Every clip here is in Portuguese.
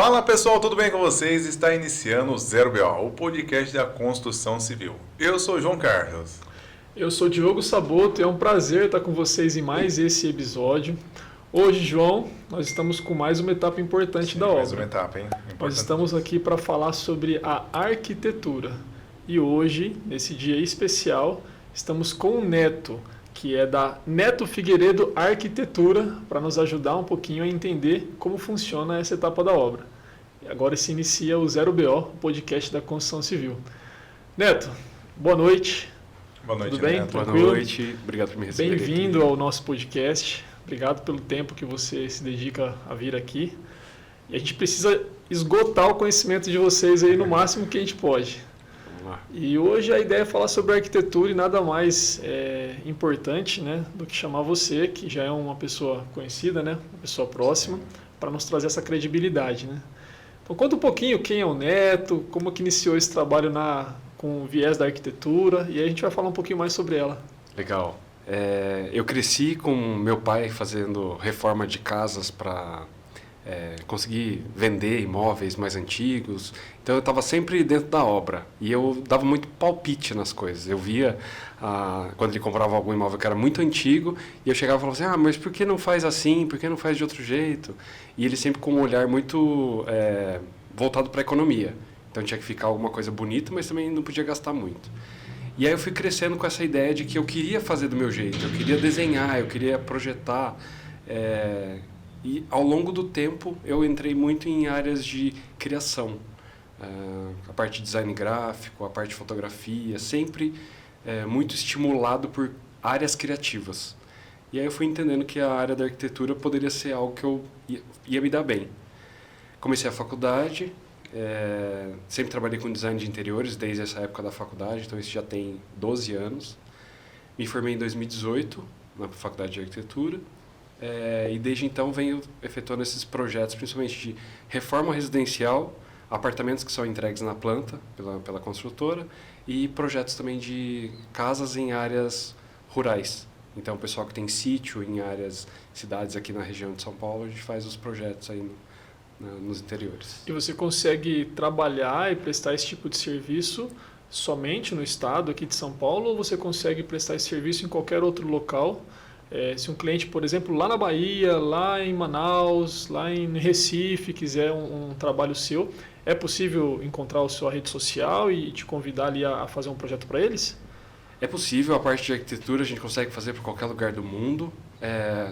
Fala pessoal, tudo bem com vocês? Está iniciando o Zero BO, o podcast da construção civil. Eu sou o João Carlos. Eu sou Diogo Saboto e é um prazer estar com vocês em mais esse episódio. Hoje, João, nós estamos com mais uma etapa importante da obra. Mais uma etapa, hein? Importante. Nós estamos aqui para falar sobre a arquitetura. E hoje, nesse dia especial, estamos com o Neto, que é da Neto Figueiredo Arquitetura, para nos ajudar um pouquinho a entender como funciona essa etapa da obra. E agora se inicia o Zero BO, o podcast da construção civil. Neto, boa noite. Boa noite, tudo bem? Neto. Tranquilo? Boa noite, obrigado por me receber. Bem-vindo ao nosso podcast. Obrigado pelo tempo que você se dedica a vir aqui. E a gente precisa esgotar o conhecimento de vocês aí no máximo que a gente pode. Vamos lá. E hoje a ideia é falar sobre arquitetura e nada mais importante, né, do que chamar você, que já é uma pessoa conhecida, né, uma pessoa próxima, para nos trazer essa credibilidade, né? Então conta um pouquinho quem é o Neto, como que iniciou esse trabalho com o viés da arquitetura, e aí a gente vai falar um pouquinho mais sobre ela. Legal. Eu cresci com meu pai fazendo reforma de casas para conseguir vender imóveis mais antigos. Então eu estava sempre dentro da obra e eu dava muito palpite nas coisas. Eu via quando ele comprava algum imóvel que era muito antigo e eu chegava e falava assim, mas por que não faz assim? Por que não faz de outro jeito? E ele sempre com um olhar muito voltado para a economia. Então tinha que ficar alguma coisa bonita, mas também não podia gastar muito. E aí eu fui crescendo com essa ideia de que eu queria fazer do meu jeito, eu queria desenhar, eu queria projetar. E ao longo do tempo eu entrei muito em áreas de criação. A parte de design gráfico, a parte de fotografia, sempre muito estimulado por áreas criativas. E aí eu fui entendendo que a área da arquitetura poderia ser algo que eu ia me dar bem. Comecei a faculdade. Sempre trabalhei com design de interiores desde essa época da faculdade, então isso já tem 12 anos. Me formei em 2018 na faculdade de arquitetura e desde então venho efetuando esses projetos, principalmente de reforma residencial, apartamentos que são entregues na planta pela construtora e projetos também de casas em áreas rurais. Então o pessoal que tem sítio em cidades aqui na região de São Paulo, a gente faz os projetos aí nos interiores. E você consegue trabalhar e prestar esse tipo de serviço somente no estado aqui de São Paulo ou você consegue prestar esse serviço em qualquer outro local? Se um cliente, por exemplo, lá na Bahia, lá em Manaus, lá em Recife, quiser um trabalho seu, é possível encontrar a sua rede social e te convidar ali a fazer um projeto para eles? É possível, a parte de arquitetura a gente consegue fazer para qualquer lugar do mundo,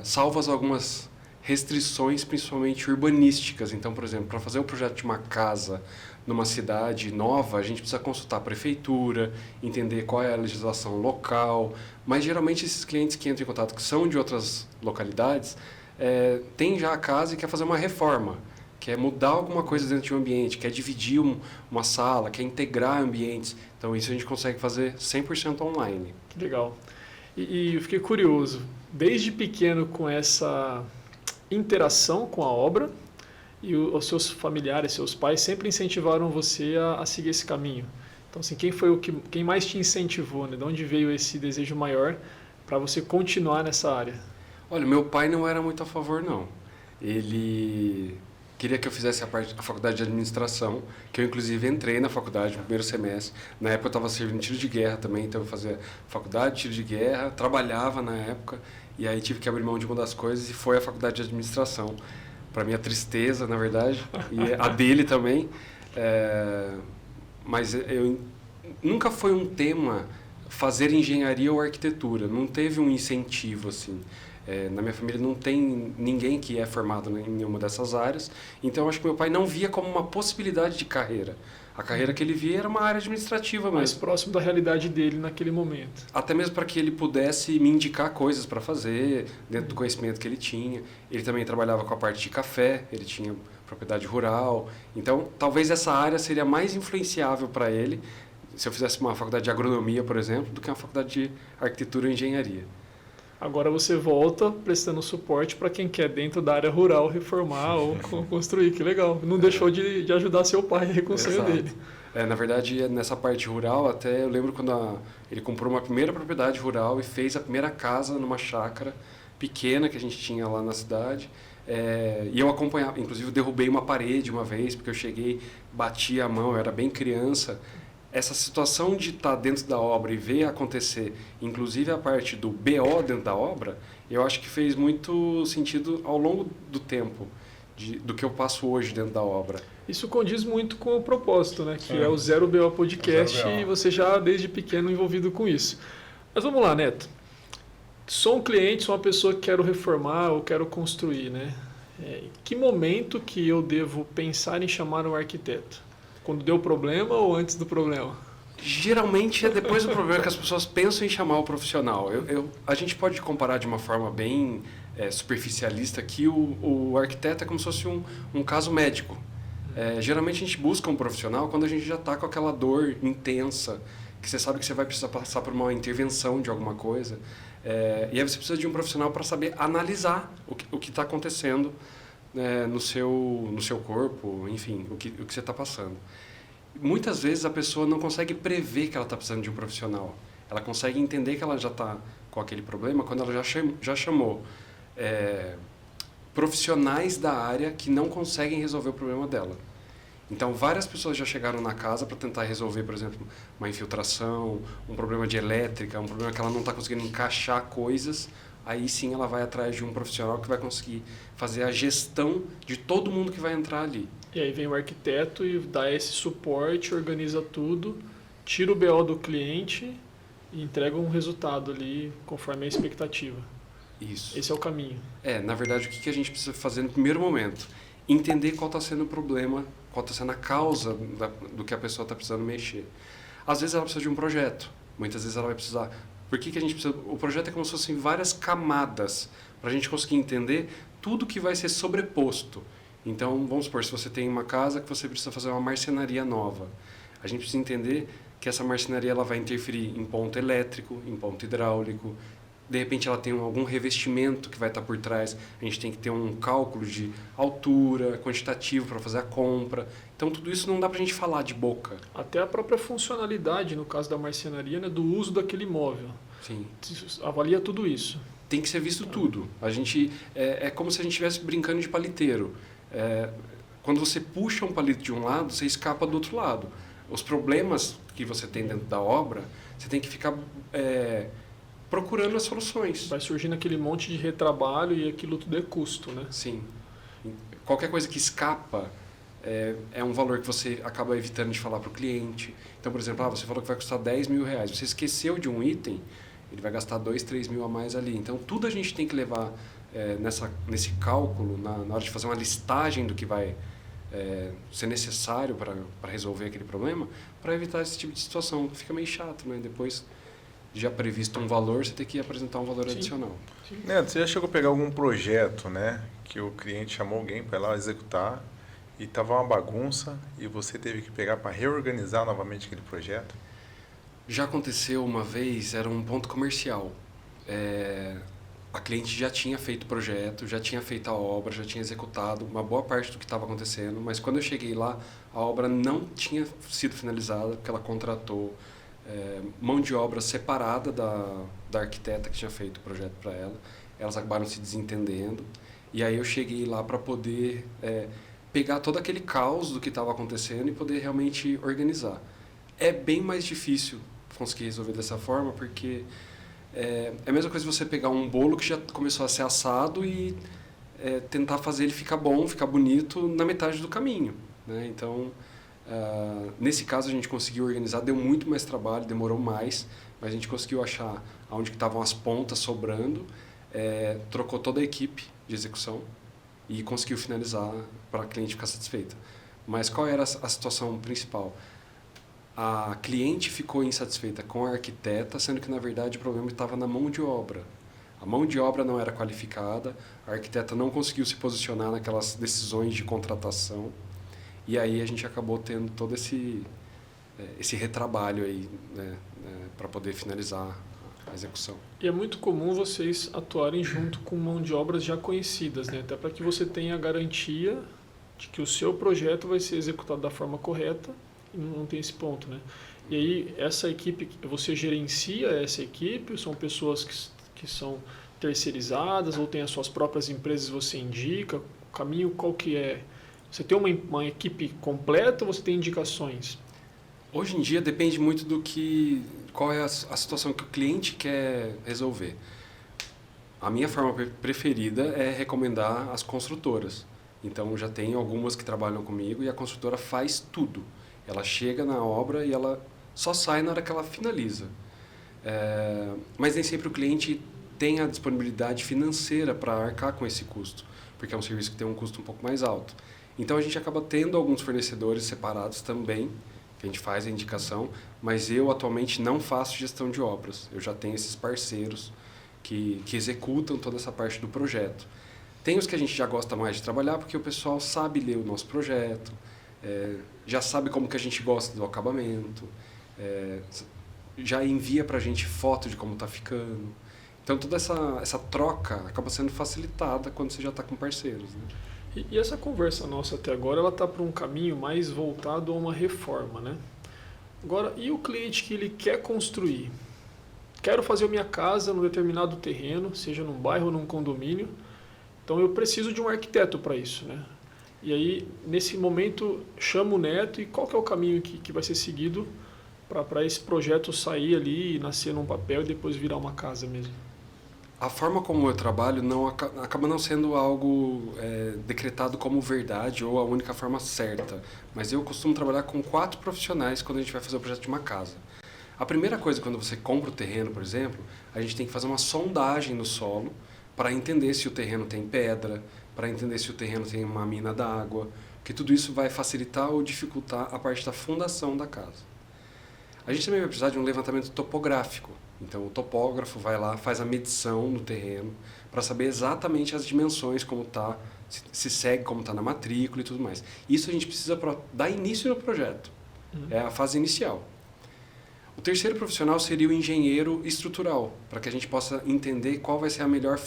salvas algumas restrições, principalmente urbanísticas. Então, por exemplo, para fazer o projeto de uma casa numa cidade nova, a gente precisa consultar a prefeitura, entender qual é a legislação local, mas geralmente esses clientes que entram em contato, que são de outras localidades, têm já a casa e quer fazer uma reforma, quer mudar alguma coisa dentro de um ambiente, quer dividir uma sala, quer integrar ambientes. Então isso a gente consegue fazer 100% online. Que legal. E eu fiquei curioso, desde pequeno com essa interação com a obra, e os seus familiares, seus pais sempre incentivaram você a seguir esse caminho. Então, assim, quem mais te incentivou, né? De onde veio esse desejo maior para você continuar nessa área? Olha, meu pai não era muito a favor, não. Ele queria que eu fizesse a faculdade de administração, que eu inclusive entrei na faculdade no primeiro semestre. Na época eu estava servindo tiro de guerra também, então eu fazia faculdade de tiro de guerra, trabalhava na época, e aí tive que abrir mão de uma das coisas e foi a faculdade de administração. Para minha tristeza, na verdade, e a dele também. Mas nunca foi um tema fazer engenharia ou arquitetura, não teve um incentivo assim. Na minha família não tem ninguém que é formado em nenhuma dessas áreas, então eu acho que meu pai não via como uma possibilidade de carreira. A carreira que ele via era uma área administrativa mesmo. Mais próximo da realidade dele naquele momento. Até mesmo para que ele pudesse me indicar coisas para fazer, dentro do conhecimento que ele tinha. Ele também trabalhava com a parte de café, ele tinha propriedade rural. Então, talvez essa área seria mais influenciável para ele, se eu fizesse uma faculdade de agronomia, por exemplo, do que uma faculdade de arquitetura e engenharia. Agora você volta prestando suporte para quem quer dentro da área rural reformar ou construir, que legal. Não deixou de ajudar seu pai com o sonho dele. Na verdade, nessa parte rural, até eu lembro quando ele comprou uma primeira propriedade rural e fez a primeira casa numa chácara pequena que a gente tinha lá na cidade. E eu acompanhava, inclusive eu derrubei uma parede uma vez, porque eu cheguei, bati a mão, eu era bem criança. Essa situação de estar dentro da obra e ver acontecer, inclusive a parte do BO dentro da obra, eu acho que fez muito sentido ao longo do tempo, do que eu passo hoje dentro da obra. Isso condiz muito com o propósito, né? Que é o Zero BO Podcast, Zero BO. e você já desde pequeno envolvido com isso. Mas vamos lá, Neto. Sou um cliente, sou uma pessoa que quero reformar ou quero construir, né? Em que momento que eu devo pensar em chamar um arquiteto? Quando deu problema ou antes do problema? Geralmente é depois do problema que as pessoas pensam em chamar o profissional. A gente pode comparar de uma forma bem superficialista que o arquiteto é como se fosse um caso médico. Geralmente a gente busca um profissional quando a gente já está com aquela dor intensa, que você sabe que você vai precisar passar por uma intervenção de alguma coisa. E aí você precisa de um profissional para saber analisar o que está acontecendo no seu corpo, enfim, o que você está passando. Muitas vezes a pessoa não consegue prever que ela está precisando de um profissional. Ela consegue entender que ela já está com aquele problema quando ela já chamou profissionais da área que não conseguem resolver o problema dela. Então, várias pessoas já chegaram na casa para tentar resolver, por exemplo, uma infiltração, um problema de elétrica, um problema que ela não está conseguindo encaixar coisas. Aí sim ela vai atrás de um profissional que vai conseguir fazer a gestão de todo mundo que vai entrar ali. E aí vem o arquiteto e dá esse suporte, organiza tudo, tira o BO do cliente e entrega um resultado ali conforme a expectativa. Isso. Esse é o caminho. Na verdade, o que a gente precisa fazer no primeiro momento? Entender qual está sendo o problema, qual está sendo a causa do que a pessoa está precisando mexer. Às vezes ela precisa de um projeto, muitas vezes ela vai precisar... Por que a gente precisa... O projeto é como se fossem várias camadas para a gente conseguir entender tudo que vai ser sobreposto. Então, vamos supor, se você tem uma casa que você precisa fazer uma marcenaria nova, a gente precisa entender que essa marcenaria ela vai interferir em ponto elétrico, em ponto hidráulico. De repente ela tem algum revestimento que vai estar por trás, a gente tem que ter um cálculo de altura, quantitativo para fazer a compra. Então tudo isso não dá para a gente falar de boca. Até a própria funcionalidade, no caso da marcenaria, né, do uso daquele imóvel. Sim. Avalia tudo isso. Tem que ser visto tudo. A gente, é como se a gente estivesse brincando de paliteiro. Quando você puxa um palito de um lado, você escapa do outro lado. Os problemas que você tem dentro da obra, você tem que ficar... procurando as soluções. Vai surgindo aquele monte de retrabalho e aquilo tudo é custo, né? Sim. Qualquer coisa que escapa é um valor que você acaba evitando de falar para o cliente. Então, por exemplo, você falou que vai custar 10 mil reais. Você esqueceu de um item, ele vai gastar 2, 3 mil a mais ali. Então, tudo a gente tem que levar nesse cálculo, na hora de fazer uma listagem do que vai ser necessário para resolver aquele problema, para evitar esse tipo de situação. Fica meio chato, né? Depois... já previsto um valor, você tem que apresentar um valor adicional. Sim. Neto, você já chegou a pegar algum projeto, né, que o cliente chamou alguém para ir lá executar e estava uma bagunça e você teve que pegar para reorganizar novamente aquele projeto? Já aconteceu uma vez, era um ponto comercial. A cliente já tinha feito o projeto, já tinha feito a obra, já tinha executado uma boa parte do que estava acontecendo, mas quando eu cheguei lá, a obra não tinha sido finalizada, porque ela contratou mão de obra separada da arquiteta que tinha feito o projeto para ela. Elas acabaram se desentendendo. E aí eu cheguei lá para poder pegar todo aquele caos do que estava acontecendo e poder realmente organizar. É bem mais difícil conseguir resolver dessa forma, porque é a mesma coisa você pegar um bolo que já começou a ser assado e tentar fazer ele ficar bom, ficar bonito na metade do caminho, né? Então... nesse caso a gente conseguiu organizar, deu muito mais trabalho, demorou mais, mas a gente conseguiu achar onde que estavam as pontas sobrando, trocou toda a equipe de execução e conseguiu finalizar para a cliente ficar satisfeita. Mas qual era a situação principal? A cliente ficou insatisfeita com a arquiteta, sendo que na verdade o problema estava na mão de obra. A mão de obra não era qualificada, a arquiteta não conseguiu se posicionar naquelas decisões de contratação. E aí a gente acabou tendo todo esse retrabalho aí, né, para poder finalizar a execução. E é muito comum vocês atuarem junto com mão de obras já conhecidas, né? Até para que você tenha a garantia de que o seu projeto vai ser executado da forma correta e não tem esse ponto, né? E aí essa equipe, você gerencia essa equipe? São pessoas que são terceirizadas ou tem as suas próprias empresas, você indica? O caminho qual que é? Você tem uma equipe completa ou você tem indicações? Hoje em dia depende muito qual é a situação que o cliente quer resolver. A minha forma preferida é recomendar as construtoras. Então já tem algumas que trabalham comigo e a construtora faz tudo. Ela chega na obra e ela só sai na hora que ela finaliza. Mas nem sempre o cliente tem a disponibilidade financeira para arcar com esse custo, porque é um serviço que tem um custo um pouco mais alto. Então a gente acaba tendo alguns fornecedores separados também, que a gente faz a indicação, mas eu atualmente não faço gestão de obras. Eu já tenho esses parceiros que executam toda essa parte do projeto. Tem os que a gente já gosta mais de trabalhar, porque o pessoal sabe ler o nosso projeto, já sabe como que a gente gosta do acabamento, já envia para a gente foto de como está ficando. Então toda essa troca acaba sendo facilitada quando você já está com parceiros, né? E essa conversa nossa até agora, ela está para um caminho mais voltado a uma reforma, né? Agora, e o cliente que ele quer construir? Quero fazer a minha casa num determinado terreno, seja num bairro ou num condomínio, então eu preciso de um arquiteto para isso, né? E aí, nesse momento, chamo o Neto e qual que é o caminho que vai ser seguido para esse projeto sair ali e nascer num papel e depois virar uma casa mesmo? A forma como eu trabalho acaba não sendo algo decretado como verdade ou a única forma certa, mas eu costumo trabalhar com 4 profissionais quando a gente vai fazer o projeto de uma casa. A primeira coisa, quando você compra o terreno, por exemplo, a gente tem que fazer uma sondagem no solo para entender se o terreno tem pedra, para entender se o terreno tem uma mina d'água, porque tudo isso vai facilitar ou dificultar a parte da fundação da casa. A gente também vai precisar de um levantamento topográfico. Então o topógrafo vai lá, faz a medição no terreno para saber exatamente as dimensões, como está, se segue como está na matrícula e tudo mais. Isso a gente precisa para dar início no projeto. É a fase inicial. O terceiro profissional seria o engenheiro estrutural, para que a gente possa entender qual vai ser a melhor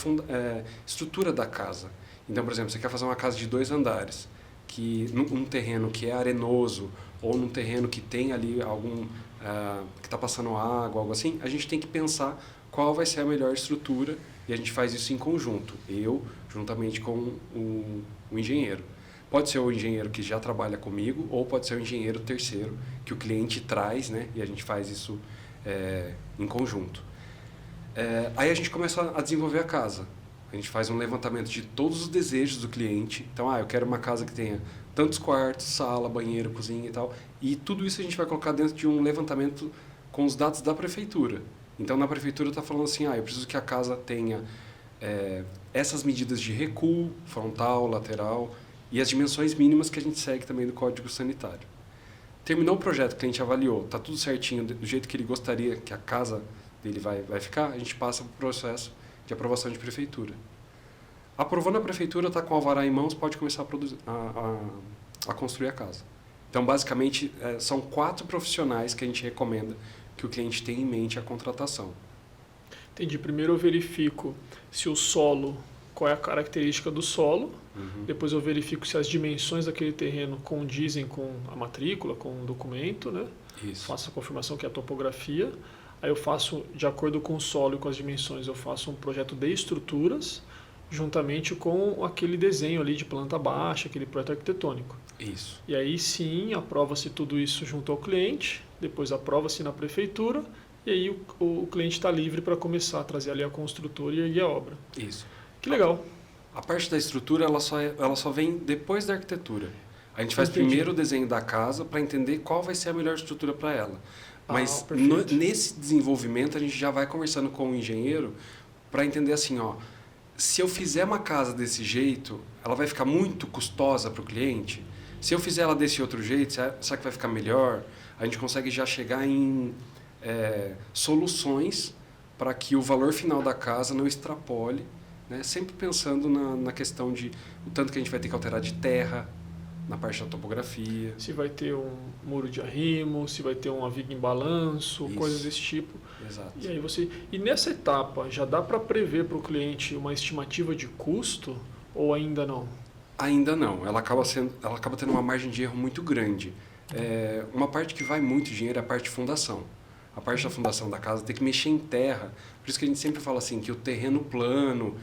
estrutura da casa. Então, por exemplo, você quer fazer uma casa de 2 andares, que num terreno que é arenoso ou num terreno que tem ali algum que está passando água, algo assim, a gente tem que pensar qual vai ser a melhor estrutura e a gente faz isso em conjunto, eu juntamente com o engenheiro. Pode ser o engenheiro que já trabalha comigo ou pode ser o engenheiro terceiro que o cliente traz, né, e a gente faz isso em conjunto. Aí a gente começa a desenvolver a casa. A gente faz um levantamento de todos os desejos do cliente. Então, eu quero uma casa que tenha tantos quartos, sala, banheiro, cozinha e tal. E tudo isso a gente vai colocar dentro de um levantamento com os dados da prefeitura. Então, na prefeitura está falando assim, eu preciso que a casa tenha essas medidas de recuo, frontal, lateral, e as dimensões mínimas que a gente segue também do Código Sanitário. Terminou o projeto, o cliente avaliou, está tudo certinho, do jeito que ele gostaria que a casa dele vai ficar, a gente passa para o processo de aprovação de prefeitura. Aprovando a prefeitura, está com o alvará em mãos, pode começar a construir a casa. Então, basicamente, são 4 profissionais que a gente recomenda que o cliente tenha em mente a contratação. Entendi. Primeiro eu verifico se o solo, qual é a característica do solo. Depois eu verifico se as dimensões daquele terreno condizem com a matrícula, com o documento, né? Isso. Faço a confirmação que é a topografia. Aí eu faço, de acordo com o solo e com as dimensões, eu faço um projeto de estruturas, juntamente com aquele desenho ali de planta baixa, aquele projeto arquitetônico. Isso. E aí sim, aprova-se tudo isso junto ao cliente, depois aprova-se na prefeitura, e aí o cliente está livre para começar a trazer ali a construtora e erguer a obra. Isso. Que legal. A parte da estrutura, ela só vem depois da arquitetura. A gente faz Entendi. primeiro o desenho da casa para entender qual vai ser a melhor estrutura para ela. Mas perfeito. nesse desenvolvimento a gente já vai conversando com o engenheiro para entender assim, se eu fizer uma casa desse jeito, ela vai ficar muito custosa para o cliente? Se eu fizer ela desse outro jeito, será que vai ficar melhor? A gente consegue já chegar em soluções para que o valor final da casa não extrapole, né? Sempre pensando na questão de o tanto que a gente vai ter que alterar de terra, na parte da topografia. Se vai ter um muro de arrimo, se vai ter uma viga em balanço, Isso. coisas desse tipo. Exato. E aí e nessa etapa, já dá para prever para o cliente uma estimativa de custo ou ainda não? Ainda não. Ela acaba tendo uma margem de erro muito grande. Uma parte que vai muito dinheiro é a parte de fundação. a parte da fundação da casa, tem que mexer em terra. Por isso que a gente sempre fala assim, que o terreno plano,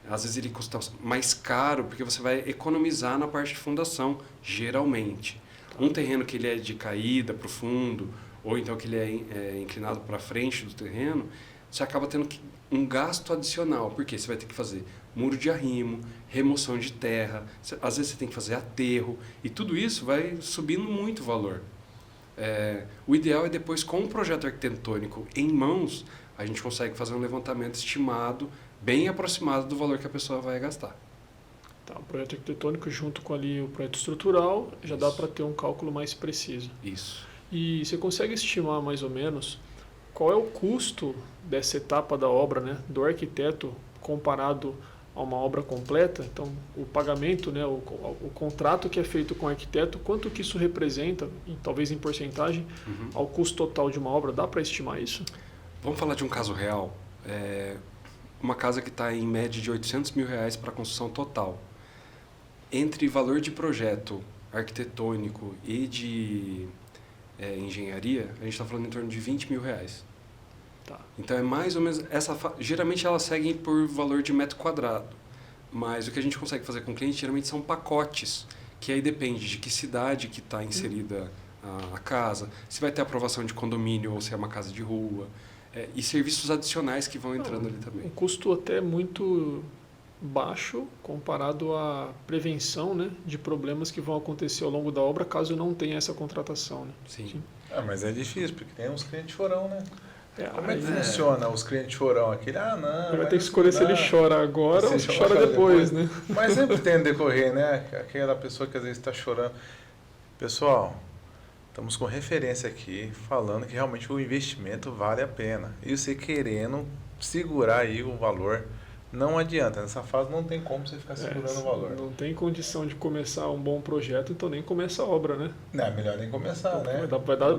às vezes ele custa mais caro, porque você vai economizar na parte de fundação, geralmente. Um terreno que ele é de caída para o fundo, ou então que ele é inclinado para frente do terreno, você acaba tendo um gasto adicional, porque você vai ter que fazer muro de arrimo, remoção de terra, às vezes você tem que fazer aterro, e tudo isso vai subindo muito o valor. O ideal é depois, com o projeto arquitetônico em mãos, a gente consegue fazer um levantamento estimado, bem aproximado do valor que a pessoa vai gastar. Tá, o projeto arquitetônico junto com ali o projeto estrutural, já dá Isso. para ter um cálculo mais preciso. Isso. E você consegue estimar mais ou menos qual é o custo dessa etapa da obra, né, do arquiteto comparado a uma obra completa? Então, o pagamento, né, o contrato que é feito com o arquiteto, quanto que isso representa, talvez em porcentagem, ao custo total de uma obra? Dá para estimar isso? Vamos falar de um caso real. Uma casa que está em média de R$800 mil para a construção total. Entre valor de projeto arquitetônico e de engenharia, a gente está falando em torno de R$20 mil. Tá. Então é mais ou menos geralmente elas seguem por valor de metro quadrado, mas o que a gente consegue fazer com o cliente geralmente são pacotes, que aí depende de que cidade que está inserida a casa, se vai ter aprovação de condomínio ou se é uma casa de rua, e serviços adicionais que vão entrando ali Um também. custo até muito baixo comparado à prevenção, né, de problemas que vão acontecer ao longo da obra caso não tenha essa contratação, né? Sim. Mas é difícil, porque tem uns clientes chorão, né? Como é que Aí funciona os clientes chorão? Aquele, não... ele vai ter que escolher se ele chora agora ou se chora depois, né? Mas sempre tem no decorrer, né? Aquela pessoa que às vezes está chorando. Pessoal, estamos com referência aqui, falando que realmente o investimento vale a pena. E você querendo segurar aí o valor, não adianta. Nessa fase não tem como você ficar segurando o valor. Não tem condição de começar um bom projeto, então nem começa a obra, né? Não, é melhor nem começar, né?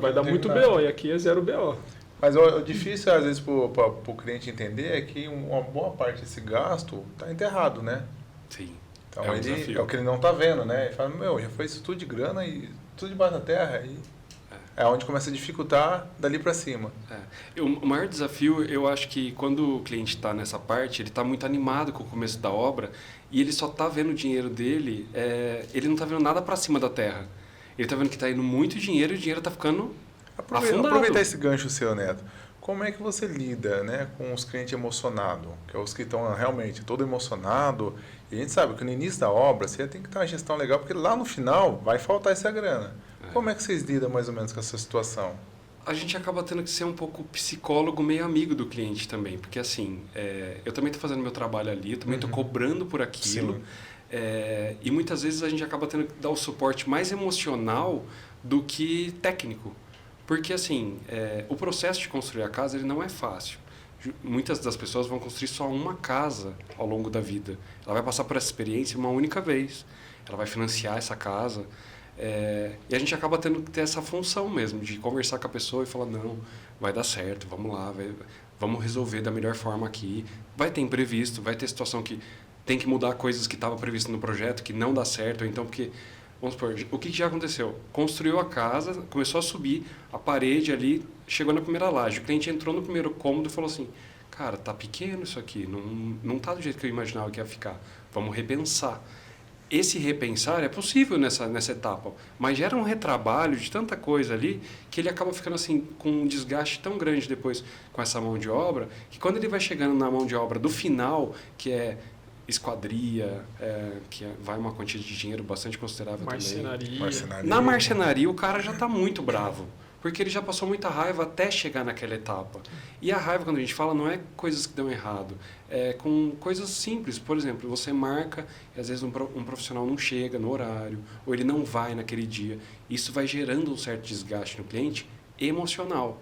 Vai dar muito BO, e aqui é zero BO. Mas o difícil, às vezes, para o cliente entender é que uma boa parte desse gasto está enterrado, né? Sim. Então, É um desafio. é o que ele não está vendo, né? Ele fala, já foi isso tudo de grana e tudo debaixo da terra. E é onde começa a dificultar dali para cima. O maior desafio, eu acho que quando o cliente está nessa parte, ele está muito animado com o começo da obra e ele só está vendo o dinheiro dele, ele não está vendo nada para cima da terra. Ele está vendo que está indo muito dinheiro e o dinheiro está ficando afundado. Aproveitar esse gancho seu, Neto. Como é que você lida, né, com os clientes emocionados? Que é os que estão realmente todo emocionado. E a gente sabe que no início da obra você tem que ter uma gestão legal, porque lá no final vai faltar essa grana. Como é que vocês lidam mais ou menos com essa situação? A gente acaba tendo que ser um pouco psicólogo, meio amigo do cliente também. Porque assim, eu também estou fazendo meu trabalho ali, eu também estou cobrando por aquilo. E muitas vezes a gente acaba tendo que dar o suporte mais emocional do que técnico. Porque assim, o processo de construir a casa ele não é fácil. Muitas das pessoas vão construir só uma casa ao longo da vida. Ela vai passar por essa experiência uma única vez. Ela vai financiar essa casa. E a gente acaba tendo que ter essa função mesmo, de conversar com a pessoa e falar, não, vai dar certo, vamos lá, vamos resolver da melhor forma aqui. Vai ter imprevisto, vai ter situação que tem que mudar coisas que estavam previstas no projeto, que não dá certo, ou então porque... Vamos supor, o que já aconteceu? Construiu a casa, começou a subir a parede ali, chegou na primeira laje. O cliente entrou no primeiro cômodo e falou assim, cara, tá pequeno isso aqui, não tá do jeito que eu imaginava que ia ficar. Vamos repensar. Esse repensar é possível nessa etapa, mas gera um retrabalho de tanta coisa ali que ele acaba ficando assim com um desgaste tão grande depois com essa mão de obra, que quando ele vai chegando na mão de obra do final, que é esquadria, que vai uma quantia de dinheiro bastante considerável Marcenaria. também. Na marcenaria o cara já está muito bravo, porque ele já passou muita raiva até chegar naquela etapa. E a raiva, quando a gente fala, não é coisas que dão errado, é com coisas simples. Por exemplo, você marca e às vezes um profissional não chega no horário, ou ele não vai naquele dia. Isso vai gerando um certo desgaste no cliente emocional.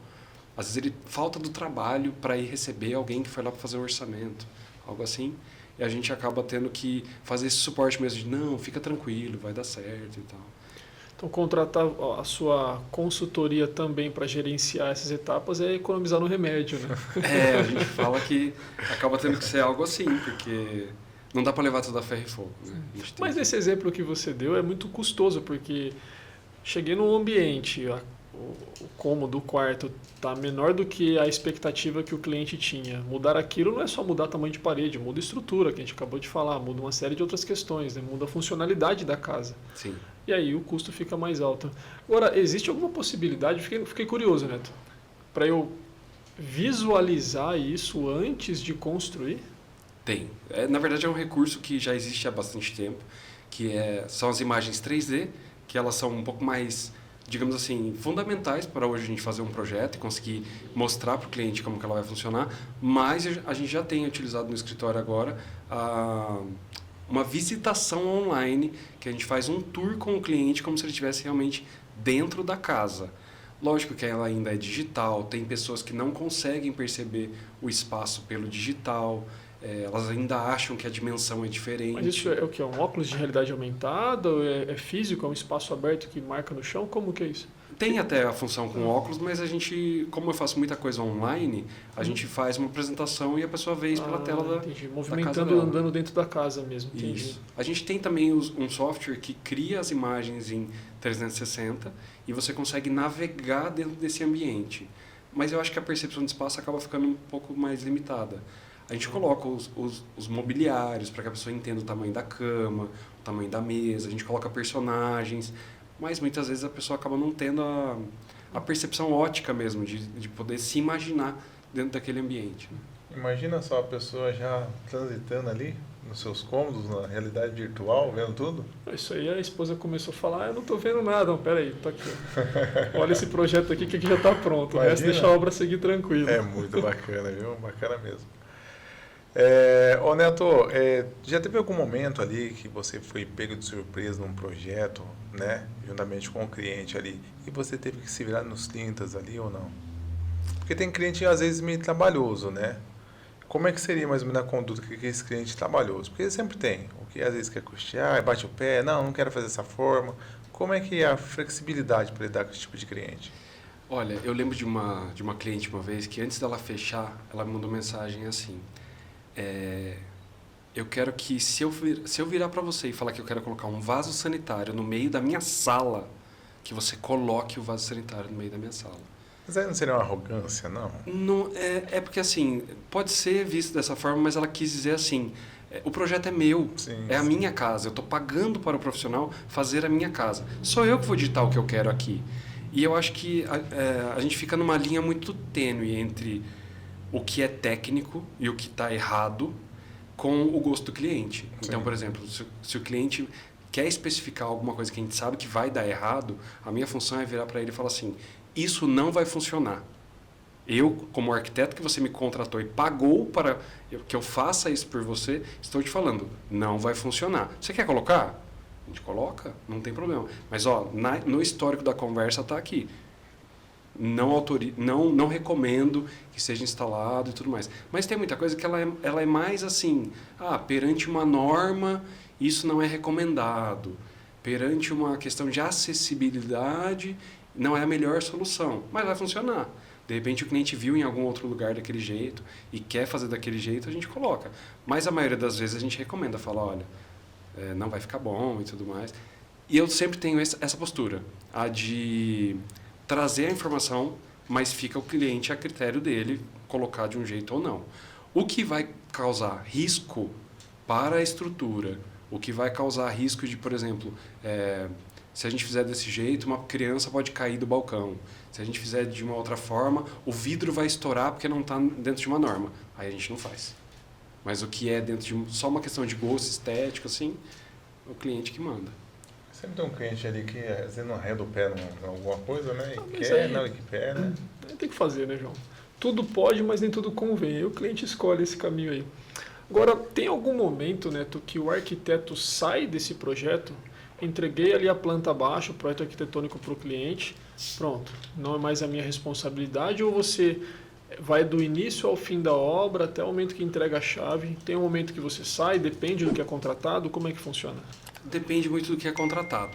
Às vezes ele falta do trabalho para ir receber alguém que foi lá para fazer o orçamento, algo assim. E a gente acaba tendo que fazer esse suporte mesmo de, não, fica tranquilo, vai dar certo e tal. Então, contratar a sua consultoria também para gerenciar essas etapas é economizar no remédio, né? A gente fala que acaba tendo que ser algo assim, porque não dá para levar tudo a ferro e fogo. Né? Mas esse exemplo que você deu é muito custoso, porque cheguei num ambiente, o cômodo, o quarto, está menor do que a expectativa que o cliente tinha. Mudar aquilo não é só mudar tamanho de parede, muda a estrutura, que a gente acabou de falar, muda uma série de outras questões, né? Muda a funcionalidade da casa. Sim. E aí o custo fica mais alto. Agora, existe alguma possibilidade, fiquei curioso, Neto, para eu visualizar isso antes de construir? Tem. Na verdade, é um recurso que já existe há bastante tempo, são as imagens 3D, que elas são um pouco mais, digamos assim, fundamentais para hoje a gente fazer um projeto e conseguir mostrar para o cliente como que ela vai funcionar, mas a gente já tem utilizado no escritório agora uma visitação online, que a gente faz um tour com o cliente como se ele estivesse realmente dentro da casa. Lógico que ela ainda é digital, tem pessoas que não conseguem perceber o espaço pelo digital, elas ainda acham que a dimensão é diferente. Mas isso é o que? É um óculos de realidade aumentada? Ou é físico? É um espaço aberto que marca no chão? Como que é isso? Tem até a função com óculos, mas a gente, como eu faço muita coisa online, a gente faz uma apresentação e a pessoa vê isso pela tela da entendi. casa Movimentando, dela. andando dentro da casa mesmo. Entendi. Isso. A gente tem também um software que cria as imagens em 360 e você consegue navegar dentro desse ambiente. Mas eu acho que a percepção de espaço acaba ficando um pouco mais limitada. A gente coloca os mobiliários para que a pessoa entenda o tamanho da cama, o tamanho da mesa, a gente coloca personagens, mas muitas vezes a pessoa acaba não tendo a percepção ótica mesmo, de poder se imaginar dentro daquele ambiente. Né? Imagina só a pessoa já transitando ali nos seus cômodos, na realidade virtual, vendo tudo. Isso aí a esposa começou a falar, eu não estou vendo nada. Não, peraí, tá aqui. Olha esse projeto aqui que já está pronto. O resto deixa a obra seguir tranquila. É muito bacana, viu? Bacana mesmo. Ô Neto, já teve algum momento ali que você foi pego de surpresa num projeto, né, juntamente com o cliente ali, e você teve que se virar nos 30 ali ou não? Porque tem cliente às vezes meio trabalhoso, né? Como é que seria mais ou menos a conduta que esse cliente trabalhoso? Porque sempre tem, o que às vezes quer custear, bate o pé, não quero fazer dessa forma. Como é que é a flexibilidade para lidar com esse tipo de cliente? Olha, eu lembro de uma cliente uma vez que antes dela fechar, ela me mandou mensagem assim: eu quero que se eu virar para você e falar que eu quero colocar um vaso sanitário no meio da minha sala, que você coloque o vaso sanitário no meio da minha sala. Mas aí não seria uma arrogância, não? Não, porque assim, pode ser visto dessa forma, mas ela quis dizer assim, o projeto é meu, Sim, a minha casa, eu estou pagando para o profissional fazer a minha casa. Sou eu que vou digitar o que eu quero aqui. E eu acho que a gente fica numa linha muito tênue entre o que é técnico e o que está errado com o gosto do cliente. Sim. Então, por exemplo, se o cliente quer especificar alguma coisa que a gente sabe que vai dar errado, a minha função é virar para ele e falar assim: isso não vai funcionar. Eu, como arquiteto que você me contratou e pagou para que eu faça isso por você, estou te falando, não vai funcionar. Você quer colocar? A gente coloca, não tem problema. Mas no histórico da conversa está aqui. Não recomendo que seja instalado e tudo mais. Mas tem muita coisa que ela é mais assim, perante uma norma, isso não é recomendado. Perante uma questão de acessibilidade, não é a melhor solução, mas vai funcionar. De repente o cliente viu em algum outro lugar daquele jeito e quer fazer daquele jeito, a gente coloca. Mas a maioria das vezes a gente recomenda, fala, olha, não vai ficar bom e tudo mais. E eu sempre tenho essa postura, a de trazer a informação, mas fica o cliente a critério dele colocar de um jeito ou não. O que vai causar risco para a estrutura, o que vai causar risco de, por exemplo, se a gente fizer desse jeito, uma criança pode cair do balcão. Se a gente fizer de uma outra forma, o vidro vai estourar porque não está dentro de uma norma. Aí a gente não faz. Mas o que é dentro de só uma questão de gosto estético, assim, é o cliente que manda. Sempre tem um cliente ali que às vezes não arreda o pé em alguma coisa, né? E Mas quer, aí- não, e que pé, né? Tem que fazer, né, João? Tudo pode, mas nem tudo convém. Aí o cliente escolhe esse caminho aí. Agora, tem algum momento, Neto, que o arquiteto sai desse projeto, entreguei ali a planta abaixo, o projeto arquitetônico para o cliente, pronto, não é mais a minha responsabilidade, ou você vai do início ao fim da obra até o momento que entrega a chave, tem um momento que você sai, depende do que é contratado, como é que funciona? Depende muito do que é contratado.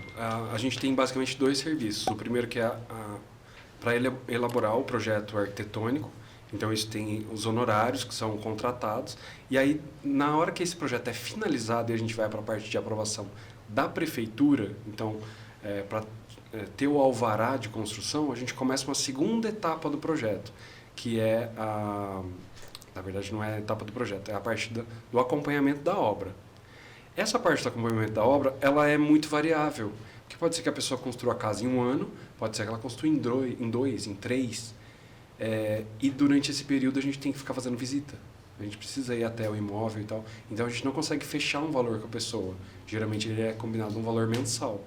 A gente tem basicamente 2 serviços. O primeiro que é para elaborar o projeto arquitetônico. Então, isso tem os honorários que são contratados. E aí, na hora que esse projeto é finalizado e a gente vai para a parte de aprovação da prefeitura, então, para ter o alvará de construção, a gente começa uma segunda etapa do projeto, que é na verdade não é a etapa do projeto, é a parte do acompanhamento da obra. Essa parte do acompanhamento da obra, ela é muito variável, porque pode ser que a pessoa construa a casa em 1 ano, pode ser que ela construa em 2, em 3, e durante esse período a gente tem que ficar fazendo visita. A gente precisa ir até o imóvel e tal. Então a gente não consegue fechar um valor com a pessoa. Geralmente ele é combinado um valor mensal.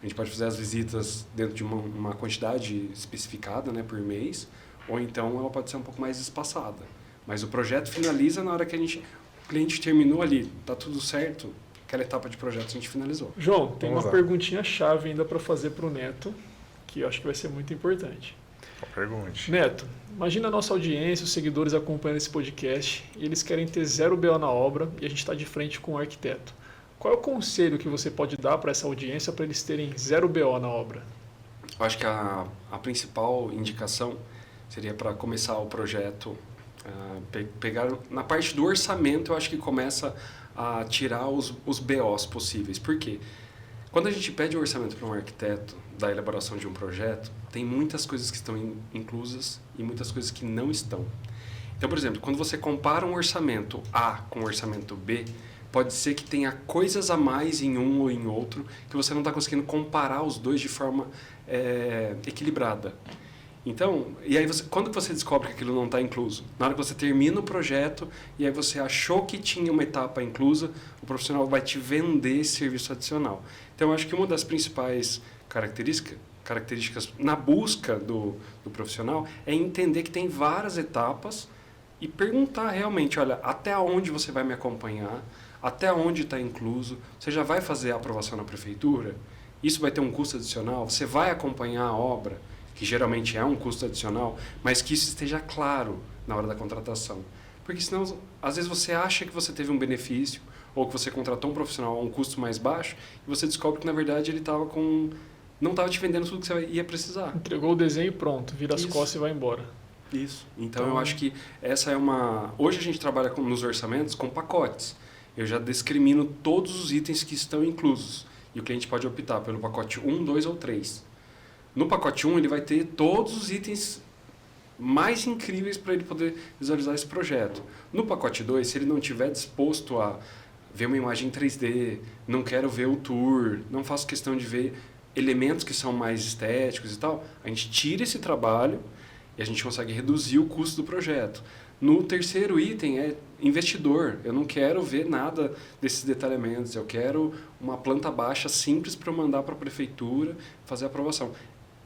A gente pode fazer as visitas dentro de uma quantidade especificada, né, por mês, ou então ela pode ser um pouco mais espaçada. Mas o projeto finaliza na hora que o cliente terminou ali, tá tudo certo, aquela etapa de projeto a gente finalizou. João, tem Vamos uma lá. perguntinha chave ainda para fazer para o Neto, que eu acho que vai ser muito importante. Pergunte. Neto, imagina a nossa audiência, os seguidores acompanhando esse podcast, e eles querem ter 0 BO na obra e a gente está de frente com o arquiteto. Qual é o conselho que você pode dar para essa audiência para eles terem 0 BO na obra? Eu acho que a principal indicação seria para começar o projeto, pegar na parte do orçamento, eu acho que começa a tirar os BOs possíveis. Por quê? Quando a gente pede o orçamento para um arquiteto da elaboração de um projeto, tem muitas coisas que estão inclusas e muitas coisas que não estão. Então, por exemplo, quando você compara um orçamento A com um orçamento B, pode ser que tenha coisas a mais em um ou em outro que você não está conseguindo comparar os dois de forma equilibrada. Então, e aí quando você descobre que aquilo não está incluso? Na hora que você termina o projeto e aí você achou que tinha uma etapa inclusa, o profissional vai te vender esse serviço adicional. Então, eu acho que uma das principais características na busca do profissional é entender que tem várias etapas e perguntar realmente, olha, até onde você vai me acompanhar, até onde está incluso, você já vai fazer a aprovação na prefeitura? Isso vai ter um custo adicional? Você vai acompanhar a obra? Que geralmente é um custo adicional, mas que isso esteja claro na hora da contratação. Porque senão, às vezes você acha que você teve um benefício ou que você contratou um profissional a um custo mais baixo e você descobre que, na verdade, ele não estava te vendendo tudo que você ia precisar. Entregou o desenho e pronto, vira as Isso. costas e vai embora. Isso. Então, eu acho que essa é uma... Hoje a gente trabalha nos orçamentos com pacotes. Eu já discrimino todos os itens que estão inclusos. E o cliente pode optar pelo pacote 1, 2 ou 3. No pacote 1, ele vai ter todos os itens mais incríveis para ele poder visualizar esse projeto. No pacote 2, se ele não estiver disposto a ver uma imagem em 3D, não quero ver o tour, não faço questão de ver elementos que são mais estéticos e tal, a gente tira esse trabalho e a gente consegue reduzir o custo do projeto. No terceiro item é investidor. Eu não quero ver nada desses detalhamentos. Eu quero uma planta baixa simples para eu mandar para a prefeitura fazer a aprovação.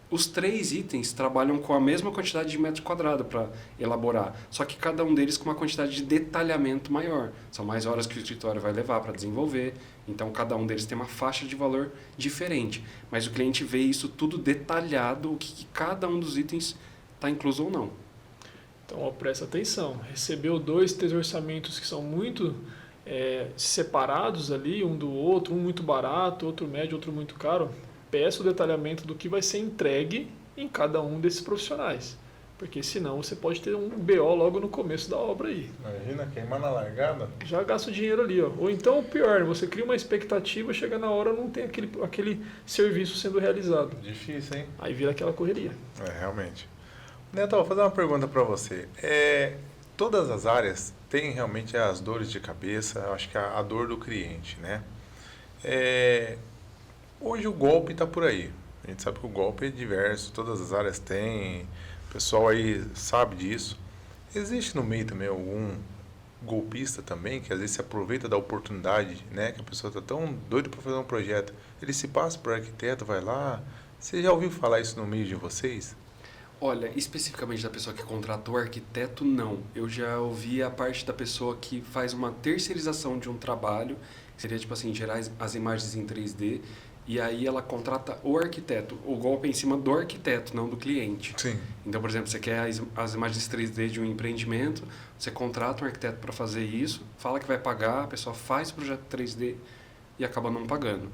Os 3 itens trabalham com a mesma quantidade de metro quadrado para elaborar, só que cada um deles com uma quantidade de detalhamento maior. São mais horas que o escritório vai levar para desenvolver, então cada um deles tem uma faixa de valor diferente. Mas o cliente vê isso tudo detalhado, o que cada um dos itens está incluso ou não. Então, ó, presta atenção. Recebeu 2, 3 orçamentos que são muito separados ali, um do outro, um muito barato, outro médio, outro muito caro. Peça o detalhamento do que vai ser entregue em cada um desses profissionais. Porque senão você pode ter um BO logo no começo da obra aí. Imagina, queimar na largada. Já gasta o dinheiro ali, ó. Ou então, pior, você cria uma expectativa, chega na hora não tem aquele serviço sendo realizado. Difícil, hein? Aí vira aquela correria. Realmente. Neto, vou fazer uma pergunta para você. Todas as áreas têm realmente as dores de cabeça, eu acho que a dor do cliente, né? Hoje o golpe está por aí. A gente sabe que o golpe é diverso, todas as áreas têm, o pessoal aí sabe disso. Existe no meio também algum golpista também, que às vezes se aproveita da oportunidade, né? Que a pessoa está tão doida para fazer um projeto, ele se passa por arquiteto, vai lá. Você já ouviu falar isso no meio de vocês? Olha, especificamente da pessoa que contratou arquiteto, não. Eu já ouvi a parte da pessoa que faz uma terceirização de um trabalho, que seria tipo assim, gerar as imagens em 3D, e aí ela contrata o arquiteto. O golpe é em cima do arquiteto, não do cliente. Sim. Então, por exemplo, você quer as imagens 3D de um empreendimento, você contrata um arquiteto para fazer isso, fala que vai pagar, a pessoa faz o projeto 3D e acaba não pagando.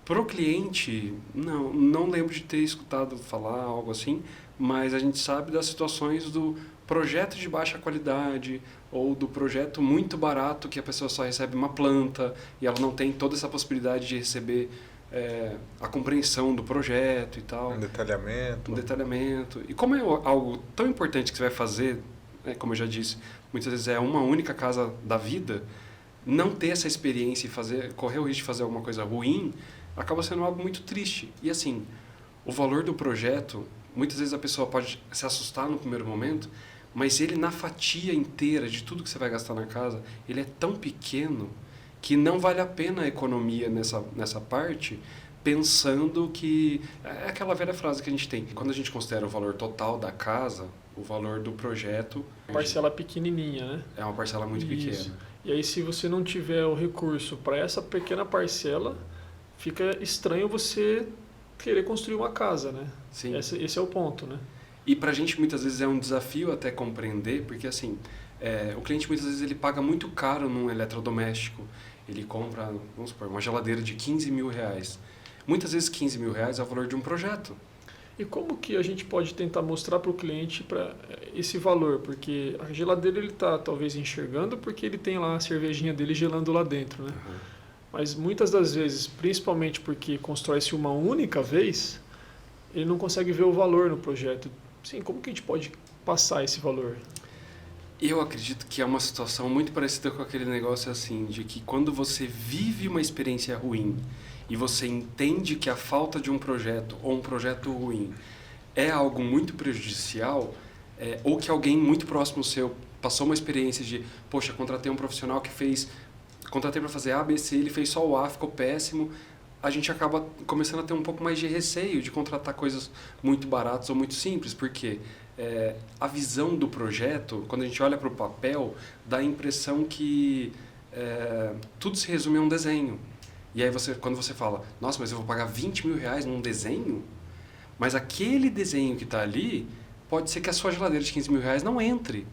Pro cliente, não lembro de ter escutado falar algo assim, mas a gente sabe das situações do projeto de baixa qualidade ou do projeto muito barato que a pessoa só recebe uma planta e ela não tem toda essa possibilidade de receber a compreensão do projeto e tal. Um detalhamento. Um detalhamento. E como é algo tão importante que você vai fazer, né, como eu já disse, muitas vezes é uma única casa da vida, não ter essa experiência e correr o risco de fazer alguma coisa ruim, acaba sendo algo muito triste. E assim, o valor do projeto, muitas vezes a pessoa pode se assustar no primeiro momento, mas ele na fatia inteira de tudo que você vai gastar na casa, ele é tão pequeno que não vale a pena a economia nessa parte, pensando que... É aquela velha frase que a gente tem. Quando a gente considera o valor total da casa, o valor do projeto... Parcela pequenininha, né? É uma parcela muito pequena. E aí, se você não tiver o recurso para essa pequena parcela, fica estranho você querer construir uma casa, né? Sim. Esse é o ponto, né? E para a gente, muitas vezes, é um desafio até compreender, porque, assim, o cliente, muitas vezes, ele paga muito caro num eletrodoméstico. Ele compra, vamos supor, uma geladeira de 15 mil reais. Muitas vezes, 15 mil reais é o valor de um projeto. E como que a gente pode tentar mostrar para o cliente esse valor? Porque a geladeira ele está talvez enxergando porque ele tem lá a cervejinha dele gelando lá dentro, né? Uhum. Mas muitas das vezes, principalmente porque constrói-se uma única vez, ele não consegue ver o valor no projeto. Sim, como que a gente pode passar esse valor? Eu acredito que é uma situação muito parecida com aquele negócio assim, de que quando você vive uma experiência ruim e você entende que a falta de um projeto ou um projeto ruim é algo muito prejudicial, ou que alguém muito próximo seu passou uma experiência de, poxa, contratei um profissional que contratei para fazer A, B, C, ele fez só o A, ficou péssimo, a gente acaba começando a ter um pouco mais de receio de contratar coisas muito baratas ou muito simples, porque a visão do projeto, quando a gente olha para o papel, dá a impressão que tudo se resume a um desenho. E aí quando você fala, nossa, mas eu vou pagar 20 mil reais num desenho? Mas aquele desenho que está ali, pode ser que a sua geladeira de 15 mil reais não entre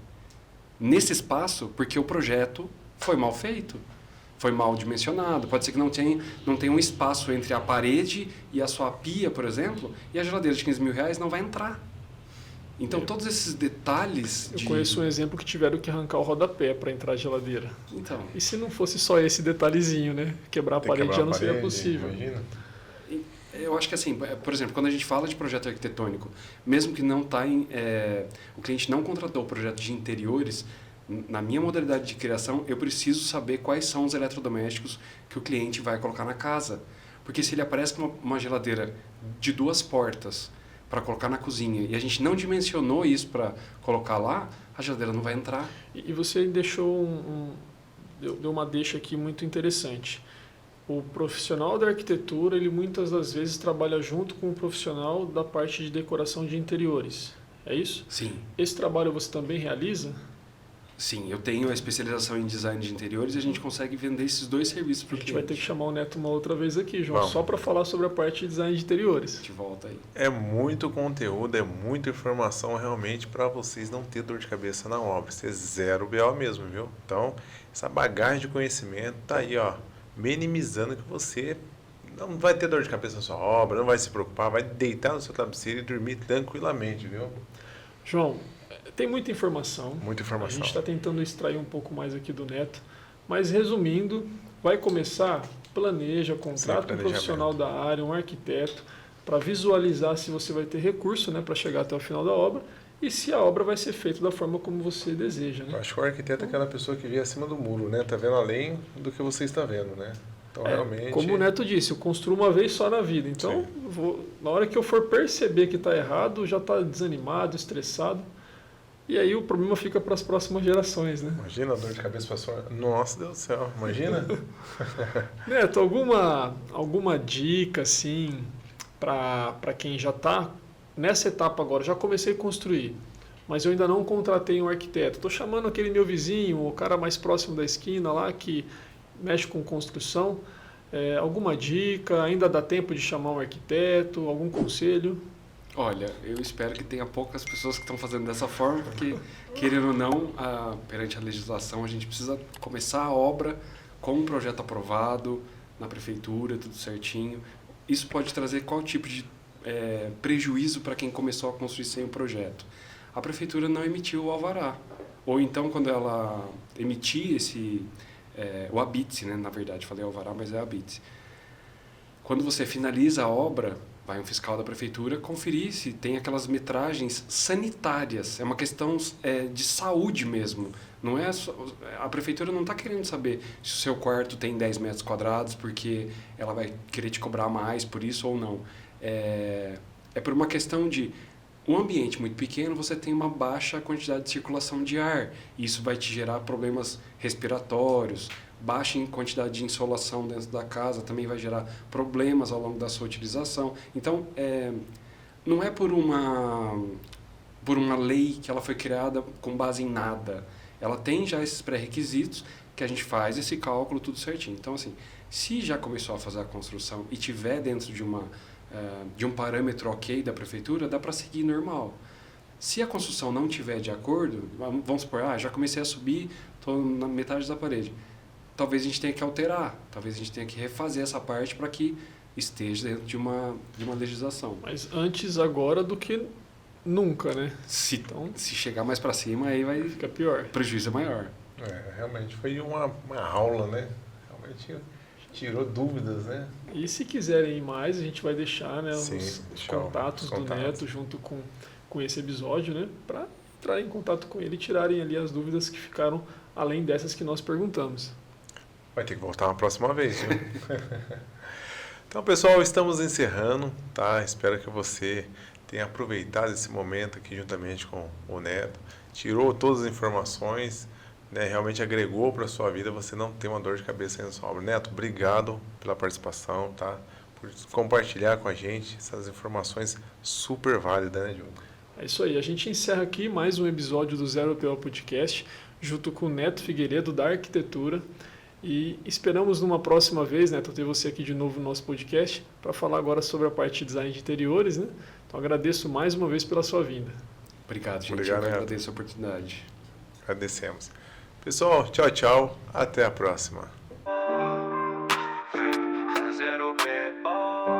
nesse espaço, porque o projeto foi mal feito. Foi mal dimensionado. Pode ser que não tenha um espaço entre a parede e a sua pia, por exemplo, e a geladeira de 15 mil reais não vai entrar. Então, todos esses detalhes... Eu conheço um exemplo que tiveram que arrancar o rodapé para entrar a geladeira. Então, E se não fosse só esse detalhezinho, né? Quebrar a parede já não seria possível. Imagina. eu acho que assim, por exemplo, quando a gente fala de projeto arquitetônico, mesmo que não está o cliente não contratou o projeto de interiores, na minha modalidade de criação, eu preciso saber quais são os eletrodomésticos que o cliente vai colocar na casa. Porque se ele aparece com uma geladeira de 2 portas para colocar na cozinha e a gente não dimensionou isso para colocar lá, a geladeira não vai entrar. E você deixou deu uma deixa aqui muito interessante. O profissional da arquitetura, ele muitas das vezes trabalha junto com o profissional da parte de decoração de interiores. É isso? Sim. Esse trabalho você também realiza? Sim, eu tenho a especialização em design de interiores e a gente consegue vender esses 2 serviços para o cliente. A gente vai ter que chamar o Neto uma outra vez aqui, João, Vamos. só para falar sobre a parte de design de interiores. A gente volta aí. É muito conteúdo, é muita informação realmente para vocês não ter dor de cabeça na obra. Isso é zero BO mesmo, viu? Então, essa bagagem de conhecimento tá aí, ó, minimizando que você não vai ter dor de cabeça na sua obra, não vai se preocupar, vai deitar no seu travesseiro e dormir tranquilamente, viu? João, tem muita informação. Muita informação. A gente está tentando extrair um pouco mais aqui do Neto. Mas resumindo, vai começar, planeja, contrata um profissional da área, um arquiteto, para visualizar se você vai ter recurso, né, para chegar até o final da obra e se a obra vai ser feita da forma como você deseja. Né? Eu acho que o arquiteto é aquela pessoa que vê acima do muro, né? Tá vendo além do que você está vendo, né? Então, realmente... Como o Neto disse, eu construo uma vez só na vida. Então, na hora que eu for perceber que está errado, já está desanimado, estressado. E aí o problema fica para as próximas gerações, né? Imagina a dor de cabeça para sua... Nossa, Deus do céu, imagina? Neto, alguma dica, assim, para quem já está nessa etapa agora? Já comecei a construir, mas eu ainda não contratei um arquiteto. Estou chamando aquele meu vizinho, o cara mais próximo da esquina lá, que mexe com construção. Alguma dica? Ainda dá tempo de chamar um arquiteto? Algum conselho? Olha, eu espero que tenha poucas pessoas que estão fazendo dessa forma, porque, querendo ou não, perante a legislação, a gente precisa começar a obra com um projeto aprovado na prefeitura, tudo certinho. Isso pode trazer qual tipo de prejuízo para quem começou a construir sem o projeto? A prefeitura não emitiu o alvará. Ou então, quando ela emitir o habite, né? Na verdade, falei alvará, mas é habite. Quando você finaliza a obra, vai um fiscal da prefeitura conferir se tem aquelas metragens sanitárias. É uma questão de saúde mesmo. Não é só, a prefeitura não está querendo saber se o seu quarto tem 10 metros quadrados porque ela vai querer te cobrar mais por isso ou não. É por uma questão de um ambiente muito pequeno, você tem uma baixa quantidade de circulação de ar. Isso vai te gerar problemas respiratórios. Baixa em quantidade de insolação dentro da casa também vai gerar problemas ao longo da sua utilização. Então, não é por uma lei que ela foi criada com base em nada. Ela tem já esses pré-requisitos que a gente faz esse cálculo tudo certinho. Então, assim, se já começou a fazer a construção e tiver dentro de um parâmetro ok da prefeitura, dá para seguir normal. Se a construção não tiver de acordo, vamos supor, já comecei a subir, estou na metade da parede. Talvez a gente tenha que alterar, talvez a gente tenha que refazer essa parte para que esteja dentro de uma legislação. Mas antes agora do que nunca, né? Se chegar mais para cima, aí fica pior. O prejuízo é maior. Realmente foi uma aula, né? Realmente tirou dúvidas, né? E se quiserem ir mais, a gente vai deixar, né, os contatos do Neto junto com esse episódio, né? Para entrar em contato com ele e tirarem ali as dúvidas que ficaram além dessas que nós perguntamos. Vai ter que voltar uma próxima vez, viu? Então, pessoal, estamos encerrando, tá? Espero que você tenha aproveitado esse momento aqui juntamente com o Neto. Tirou todas as informações, né? Realmente agregou para a sua vida, você não tem uma dor de cabeça na sua obra. Neto, obrigado pela participação, tá? Por compartilhar com a gente essas informações super válidas, né, Diogo? É isso aí, a gente encerra aqui mais um episódio do Zero PO Podcast, junto com o Neto Figueiredo, da Arquitetura. E esperamos numa próxima vez, Neto, ter você aqui de novo no nosso podcast para falar agora sobre a parte de design de interiores, né? Então agradeço mais uma vez pela sua vinda. Obrigado, gente. Obrigado, eu agradeço a oportunidade. Agradecemos. Pessoal, tchau, tchau. Até a próxima. Zero PO.